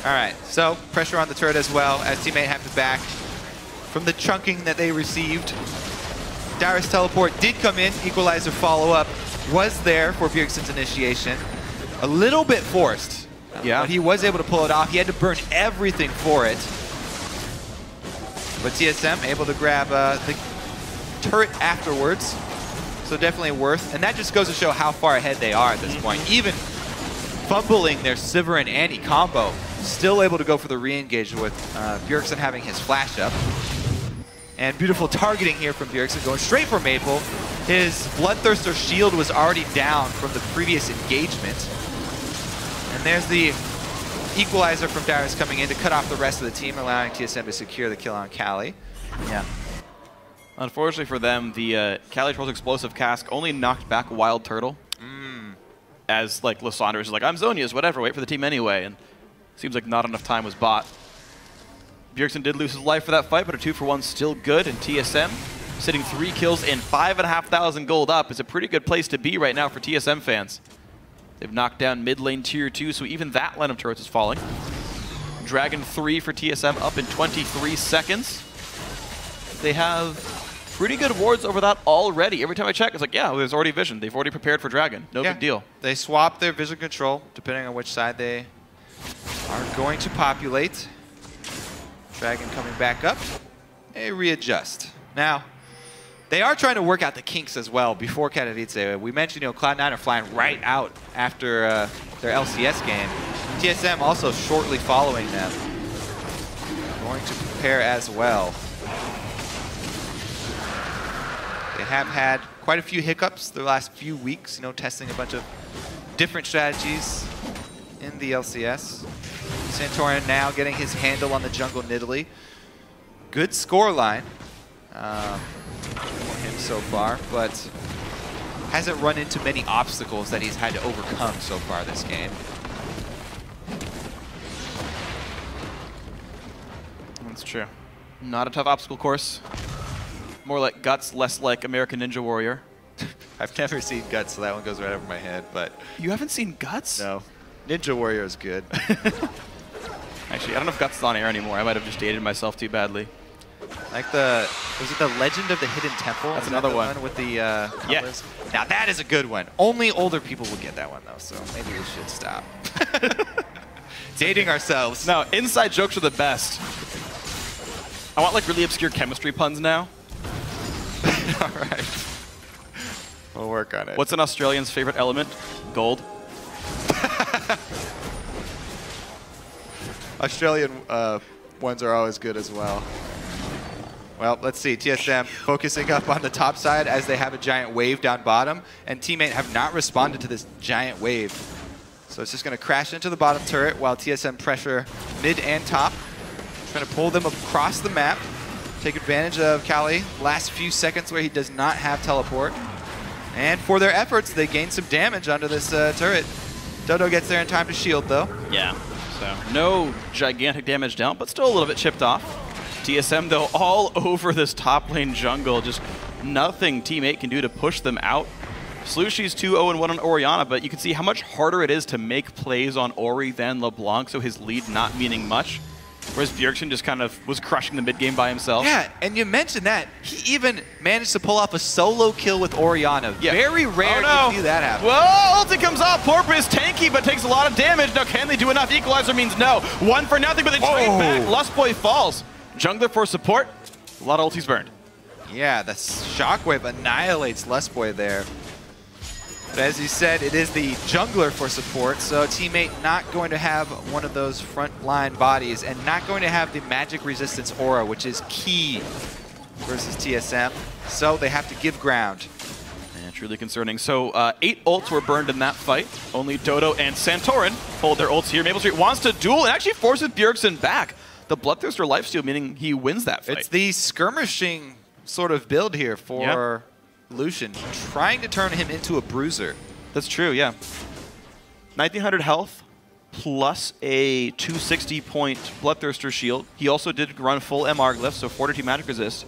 All right. So, pressure on the turret as well, as teammate have to back from the chunking that they received. Dyrus teleport did come in. Equalizer follow-up was there for Bjergsen's initiation. A little bit forced. Yeah. But he was able to pull it off. He had to burn everything for it. But TSM able to grab the turret afterwards. So definitely worth. And that just goes to show how far ahead they are at this point. Even fumbling their Sivir and Annie combo, still able to go for the re-engage with Bjergsen having his flash up. And beautiful targeting here from Bjergsen, going straight for Maple. His Bloodthirster shield was already down from the previous engagement. And there's the equalizer from Dyrus coming in to cut off the rest of the team, allowing TSM to secure the kill on Cali. Yeah. Unfortunately for them, the CaliTrolz explosive cask only knocked back Wildturtle. As like Lissandra is like, I'm Zonia's, whatever, wait for the team anyway. And seems like not enough time was bought. Bjergsen did lose his life for that fight, but a 2-for-1 still good. And TSM sitting 3 kills and 5,500 gold up is a pretty good place to be right now for TSM fans. They've knocked down mid lane tier 2, so even that line of turrets is falling. Dragon 3 for TSM up in 23 seconds. They have pretty good wards over that already. Every time I check, it's like, yeah, there's already vision. They've already prepared for Dragon. No big deal. They swap their vision control, depending on which side they are going to populate. Dragon coming back up. They readjust. Now, They are trying to work out the kinks as well before Katowice. We mentioned, Cloud9 are flying right out after their LCS game. TSM also shortly following them. Going to prepare as well. They have had quite a few hiccups the last few weeks, testing a bunch of different strategies in the LCS. Santorin now getting his handle on the jungle Nidalee. Good score line for him so far, but hasn't run into many obstacles that he's had to overcome so far this game. That's true. Not a tough obstacle course. More like Guts, less like American Ninja Warrior. I've never seen Guts, so that one goes right over my head, but... You haven't seen Guts? No. Ninja Warrior is good. Actually, I don't know if Guts is on air anymore. I might have just dated myself too badly. Like was it the Legend of the Hidden Temple? That's another one. With the colors? Now that is a good one. Only older people will get that one though, so maybe we should stop. Dating ourselves. No, inside jokes are the best. I want like really obscure chemistry puns now. All right. We'll work on it. What's an Australian's favorite element? Gold. Australian ones are always good as well. Well, let's see. TSM focusing up on the top side as they have a giant wave down bottom, and teammate have not responded to this giant wave. So it's just going to crash into the bottom turret while TSM pressure mid and top. Trying to pull them across the map. Take advantage of Cali last few seconds where he does not have teleport. And for their efforts, they gain some damage onto this turret. Dodo gets there in time to shield, though. Yeah, so no gigantic damage down, but still a little bit chipped off. TSM, though, all over this top lane jungle. Just nothing Team 8 can do to push them out. Slooshi's 2-0-1 on Orianna, but you can see how much harder it is to make plays on Ori than LeBlanc, so his lead not meaning much. Whereas Bjergsen just kind of was crushing the mid game by himself. Yeah, and you mentioned that. He even managed to pull off a solo kill with Orianna. Yeah. Very rare to see that happen. Well, ulti comes off. Porpoise is tanky, but takes a lot of damage. Now, can they do enough? Equalizer means no. One for nothing, but they trade back. Lustboy falls. Jungler for support. A lot of ultis burned. Yeah, the shockwave annihilates Lustboy there. But as you said, it is the jungler for support, so teammate not going to have one of those front line bodies and not going to have the magic resistance aura, which is key versus TSM. So they have to give ground. Yeah, truly concerning. So 8 ults were burned in that fight. Only Dodo and Santorin hold their ults here. maplestreet wants to duel and actually forces Bjergsen back. The Bloodthirster lifesteal, meaning he wins that fight. It's the skirmishing sort of build here for Lucian, trying to turn him into a bruiser. That's true, yeah. 1900 health plus a 260 point Bloodthirster shield. He also did run full MR glyph, so Fortitude magic resist.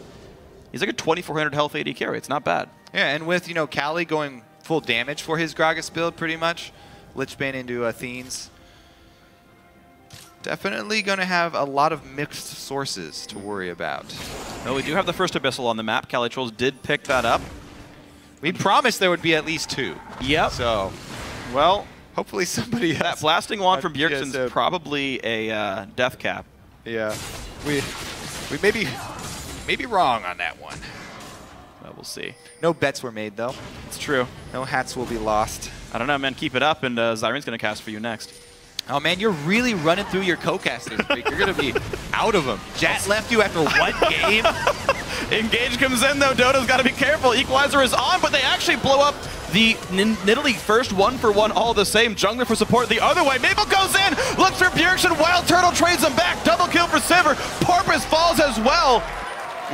He's like a 2400 health AD carry. It's not bad. Yeah, and with, Cali going full damage for his Gragas build pretty much, Lichbane into Athenes. Definitely going to have a lot of mixed sources to worry about. Well, we do have the first Abyssal on the map. CaliTrolz did pick that up. We promised there would be at least 2. Yep. So, well, hopefully somebody has. That blasting wand from Bjergsen's probably a death cap. Yeah. We may be wrong on that one. Well, we'll see. No bets were made, though. It's true. No hats will be lost. I don't know, man. Keep it up, and Zyron's going to cast for you next. Oh, man, you're really running through your co-casters, Phreak. You're going to be out of them. Jatt left you after 1 game. Engage comes in, though. Dodo's got to be careful. Equalizer is on, but they actually blow up the Nidalee first 1-for-1 all the same. Jungler for support the other way. Maple goes in, looks for Bjergsen. Wildturtle trades him back. Double kill for Sivir. Porpoise falls as well.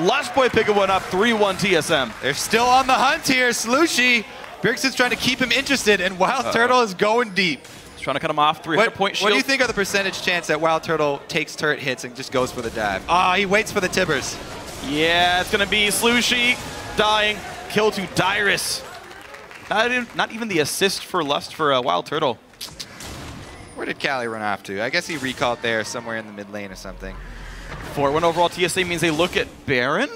Lustboy picking one up, 3-1 TSM. They're still on the hunt here. Slooshi. Bjergsen's trying to keep him interested, and Wildturtle is going deep. Trying to cut him off, 300-point shield. What do you think of the percentage chance that Wildturtle takes turret hits and just goes for the dive? Ah, he waits for the tibbers. Yeah, it's going to be Slooshi dying. Kill to Dyrus. Not even the assist for Wildturtle. Where did Cali run off to? I guess he recalled there somewhere in the mid lane or something. 4-1 overall TSA means they look at Baron?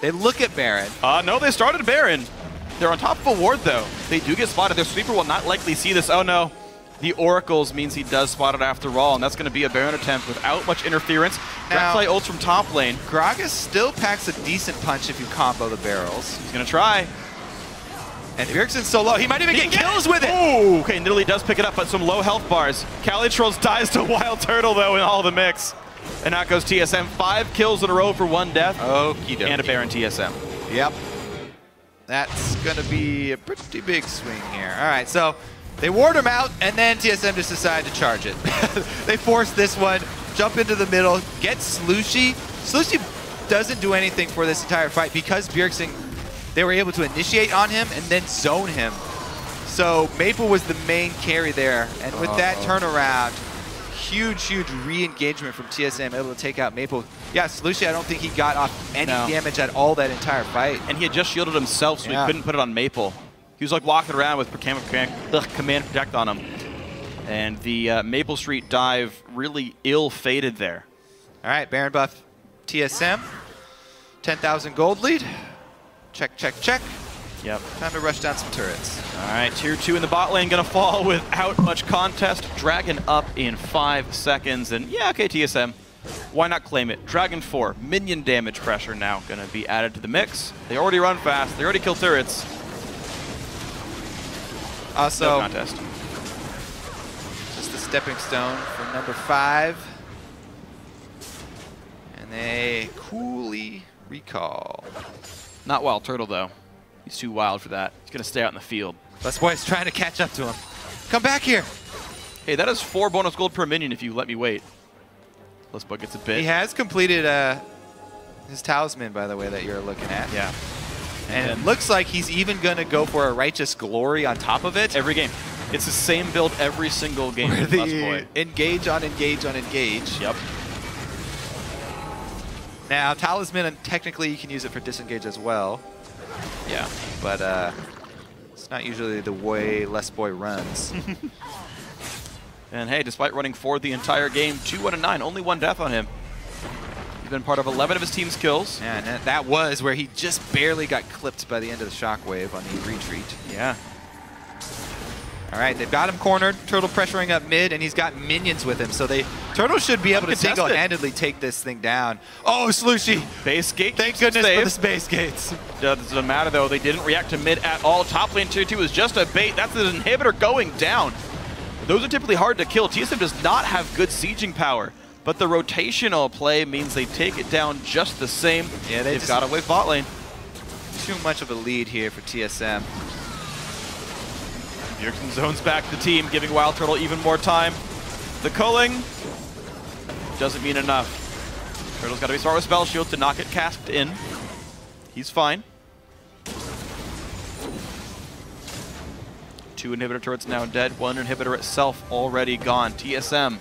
They look at Baron. No, they started Baron. They're on top of a ward, though. They do get spotted. Their sweeper will not likely see this. Oh, no. The Oracles means he does spot it after all, and that's going to be a Baron attempt without much interference. Rek'Sai ults from top lane. Gragas still packs a decent punch if you combo the barrels. He's going to try. And Bjergsen's so low, he might even get kills with it! Ooh, okay, Nidalee does pick it up, but some low health bars. CaliTrolz dies to Wildturtle, though, in all the mix. And out goes TSM. 5 kills in a row for 1 death. Okie dokie. And a Baron TSM. Yep. That's going to be a pretty big swing here. All right, so they ward him out, and then TSM just decided to charge it. They forced this one, jump into the middle, get Slooshi. Slooshi doesn't do anything for this entire fight because Bjergsen, they were able to initiate on him and then zone him. So Maple was the main carry there, and with that turnaround, huge re-engagement from TSM, able to take out Maple. Yeah, Slooshi, I don't think he got off any damage at all that entire fight. And he had just shielded himself, so he couldn't put it on Maple. He was like walking around with command protect on him. And the maplestreet dive really ill-fated there. All right, Baron buff TSM. 10,000 gold lead. Check, check, check. Yep. Time to rush down some turrets. All right, tier 2 in the bot lane gonna fall without much contest. Dragon up in 5 seconds, and yeah, okay, TSM. Why not claim it? Dragon 4, minion damage pressure now gonna be added to the mix. They already run fast, they already kill turrets. Also, no contest. Just the stepping stone for number 5. And they coolly recall. Not Wildturtle, though. He's too wild for that. He's going to stay out in the field. Lustboy's trying to catch up to him. Come back here. Hey, that is 4 bonus gold per minion if you let me wait. Lustboy gets a bit. He has completed his talisman, by the way, that you're looking at. Yeah. And it looks like he's even going to go for a Righteous Glory on top of it. Every game. It's the same build every single game with Lustboy. Engage on engage on engage. Yep. Now, talisman, technically you can use it for disengage as well. Yeah. But it's not usually the way Lustboy runs. And hey, despite running for the entire game, 2-1-9, only 1 death on him. He's been part of 11 of his team's kills. Yeah, and that was where he just barely got clipped by the end of the shockwave on the retreat. Yeah. All right, they've got him cornered. Turtle pressuring up mid, and he's got minions with him. So Turtle should be able to single-handedly take this thing down. Oh, Slooshi! Base gate. Thank goodness for the space gates. Doesn't matter, though. They didn't react to mid at all. Top lane tier 2 is just a bait. That's an inhibitor going down. Those are typically hard to kill. TSM does not have good sieging power, but the rotational play means they take it down just the same. Yeah, they've got away bot lane. Too much of a lead here for TSM. Bjergsen zones back the team, giving Wildturtle even more time. The culling doesn't mean enough. Turtle's got to be smart with Spell Shield to knock it cast in. He's fine. 2 inhibitor turrets now dead. 1 inhibitor itself already gone. TSM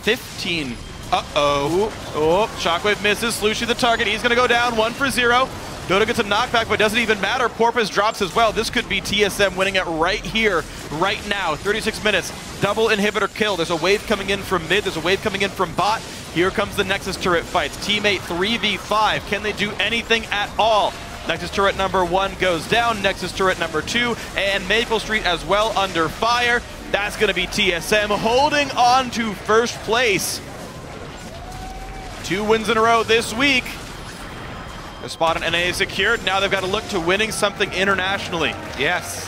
15. Uh-oh. Oh, Shockwave misses. Slooshi the target. He's going to go down 1 for 0. Dodo gets a knockback, but doesn't even matter. Porpoise drops as well. This could be TSM winning it right here, right now. 36 minutes. Double inhibitor kill. There's a wave coming in from mid. There's a wave coming in from bot. Here comes the Nexus turret fights. Teammate 3v5. Can they do anything at all? Nexus turret number 1 goes down. Nexus turret number 2 and maplestreet as well under fire. That's going to be TSM holding on to first place. 2 wins in a row this week. Their spot on NA is secured. Now they've got to look to winning something internationally. Yes.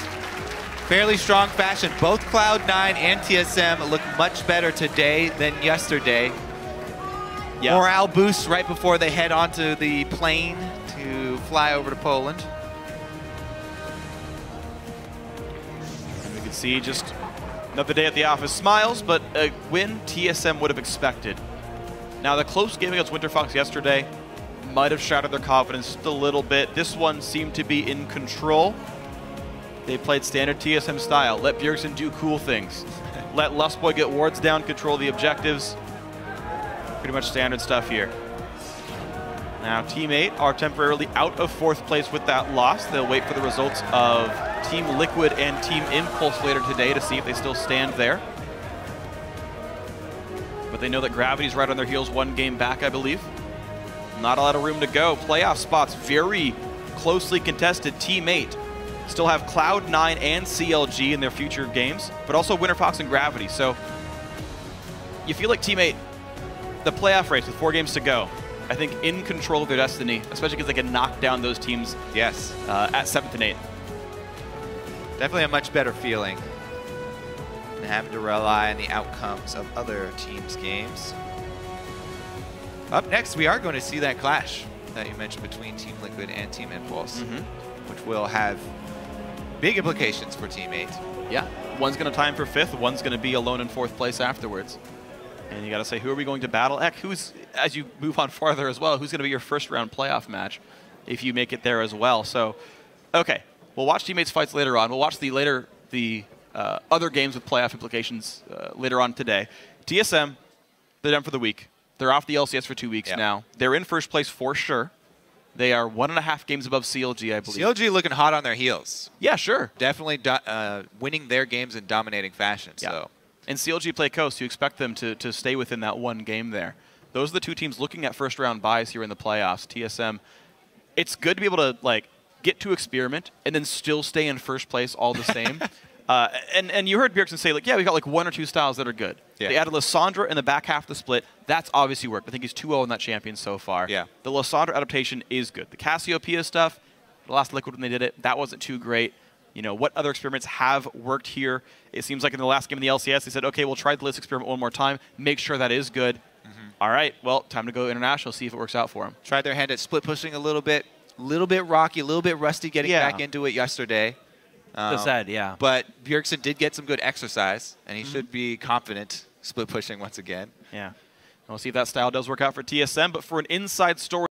Fairly strong fashion. Both Cloud9 and TSM look much better today than yesterday. Yeah. Morale boosts right before they head onto the plane to fly over to Poland. And we can see just another day at the office smiles, but a win TSM would have expected. Now the close game against Winterfox yesterday might have shattered their confidence just a little bit. This one seemed to be in control. They played standard TSM style. Let Bjergsen do cool things. Let Lustboy get wards down, control the objectives. Pretty much standard stuff here. Now Team 8 are temporarily out of 4th place with that loss. They'll wait for the results of Team Liquid and Team Impulse later today to see if they still stand there. But they know that Gravity's right on their heels, 1 game back, I believe. Not a lot of room to go. Playoff spots very closely contested. Team 8 still have Cloud9 and CLG in their future games, but also Winter Fox and Gravity. So you feel like Team8, the playoff race with 4 games to go, I think in control of their destiny, especially because they can knock down those teams at 7th and 8th. Definitely a much better feeling than having to rely on the outcomes of other teams' games. Up next, we are going to see that clash that you mentioned between Team Liquid and Team Impulse, which will have big implications for Team 8. Yeah, one's going to tie him for 5th, one's going to be alone in 4th place afterwards. And you got to say, who are we going to battle? Ek, who's, as you move on farther as well, who's going to be your first round playoff match if you make it there as well? So, okay, we'll watch Team8's fights later on. We'll watch the other games with playoff implications later on today. TSM, they're done for the week. They're off the LCS for 2 weeks now. They're in first place for sure. They are 1.5 games above CLG, I believe. CLG looking hot on their heels. Yeah, sure. Definitely winning their games in dominating fashion. Yeah. So. And CLG play Coast. You expect them to stay within that one game there. Those are the 2 teams looking at first-round buys here in the playoffs. TSM, it's good to be able to like get to experiment and then still stay in first place all the same. And you heard Bjergsen say, like, yeah, we got like 1 or 2 styles that are good. Yeah. They added Lissandra in the back half of the split. That's obviously worked. I think he's 2-0 in that champion so far. Yeah. The Lissandra adaptation is good. The Cassiopeia stuff, the last Liquid when they did it, that wasn't too great. You know, what other experiments have worked here? It seems like in the last game in the LCS, they said, okay, we'll try the Liss experiment one more time, make sure that is good. All right, well, time to go international, see if it works out for them. Tried their hand at split pushing a little bit rocky, a little bit rusty getting back into it yesterday. Yeah. But Bjergsen did get some good exercise, and he should be confident split pushing once again. Yeah. We'll see if that style does work out for TSM, but for an inside story,